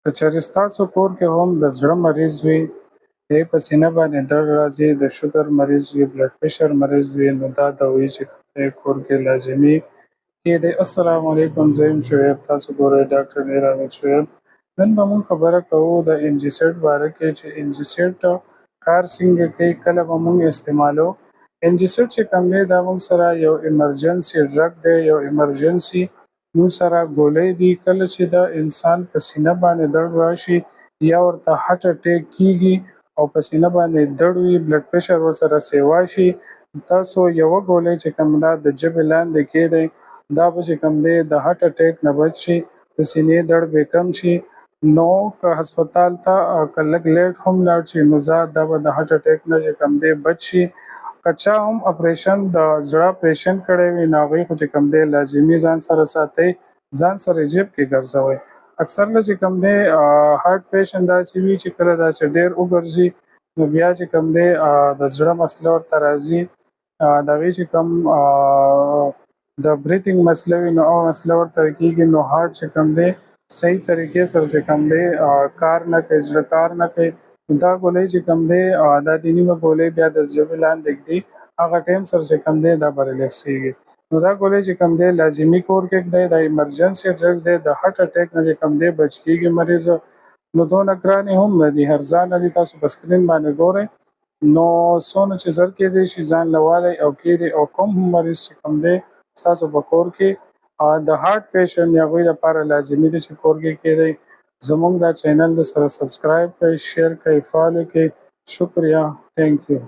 که چېرې ستاسو کور کې هم د زړه مریض وي، یا یې په سینه باندې درد راځي، د شوګر مریض وي، بلډ پرېشر مریض وي، نو دا دوايي چې دی کور کې لازمي کېدی. السلام علیکم، زه یم شعیب، تاسو ګورئ ډاکټر میر احمد شعیب. نن به مونږ خبره کوو د انجیسیډ باره کې چې انجیسیډ کار څنګه کوي، کله به مونږ استعمالو. انجیسیډ چې کوم دی دا مونږ سره یو ایمرجنسي ډرګ دی، یو ایمرجنسي مونږ سره ګولۍ دي. کله چې د انسان په سینه باندې درد راشي یا ورته هارټ اټیک کېږي او په سینه باندې درد وي، بلډ پرېشر ورسره سیوا شي، تاسو یوه ګولۍ چې کوم ده د ژبې لاندې کېږدئ، دا به چې کوم دی د هارټ اټیک نه بچ شي، د سینې درد به کم شي. نو که هسپتال ته که لږ لیټ هم لاړ شي نو دا به د هارټ اټیک نه چې کوم دی بچ شي. که چا هم اپریشن د زړه اپریشن کړی وي نو هغوی خو چې کوم دی لازمي ځان سره ساتئ، ځان سره جیب کې ګرځوئ. اکثر نه چې کوم دی هارټ پیشنټ داسې وي چې کله داسې ډېر وګرځي نو بیا چې کوم دی د زړه مسله ورته راځي، د هغې چې کوم د بریتنګ مسله وي نو هغه مسله ورته کېږي، نو هارټ چې کوم دی صحیح طریقې سره چې کوم دی کار نه کوي، زړه کار نه کوي. دا ګولۍ چې کوم دی دا د نیمه ګولۍ بیا د ژبې لاندې ږدي، هغه ټایم سره چې کوم دی دا به ریلیکسېږي. نو دا ګولۍ چې کوم دی لازمي کور کې ږدئ، دا ایمرجنسي ډرګ دی، د هارټ اټیک نه چې کوم دی بچ کېږي مریض. نو دونه ګرانې هم نه دي، ارزانه دي، تاسو په سکرین باندې ګورئ. نو څونه چې زر کېدی شي ځان له والئ او کېږدئ، او کوم هم مریض چې کوم دی ستاسو په کور کې د هارټ پیشنټ یا هغوی لپاره لازمي دی چې کور کې کېږدئ. زموږ دا چینل د سره سبسکرایب کړئ، شیر کړئ، فالو کړئ. شکریه، تھینک یو.